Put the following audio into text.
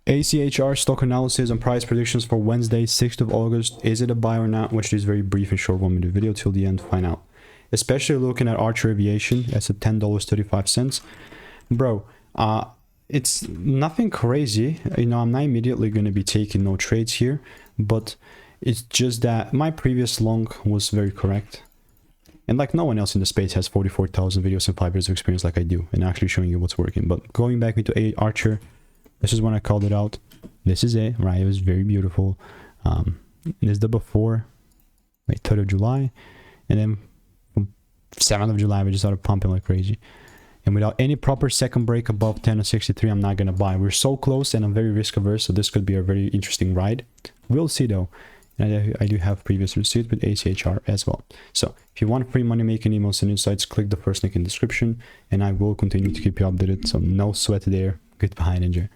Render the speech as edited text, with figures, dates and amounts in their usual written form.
ACHR stock analysis and price predictions for Wednesday, 6th of August. Is it a buy or not? Watch this very brief and short 1 minute video till the end to find out. Especially looking at ACHR Aviation. That's at $10.35. Bro, it's nothing crazy. You know, I'm not immediately going to be taking no trades here, but it's just that my previous long was very correct. And like no one else in the space has 44,000 videos and 5 years of experience like I do, and actually showing you what's working. But going back into ACHR, this is when I called it out. This is it, right? It was very beautiful. This is the before, like 3rd of July, and then from 7th of July we just started pumping like crazy. And without any proper second break above 10.63, I'm not gonna buy. We're so close, and I'm very risk averse, so this could be a very interesting ride. We'll see though. And I do have previous receipts with ACHR as well. So if you want free money making emails and insights, click the first link in the description, and I will continue to keep you updated. So no sweat there. Goodbye and enjoy.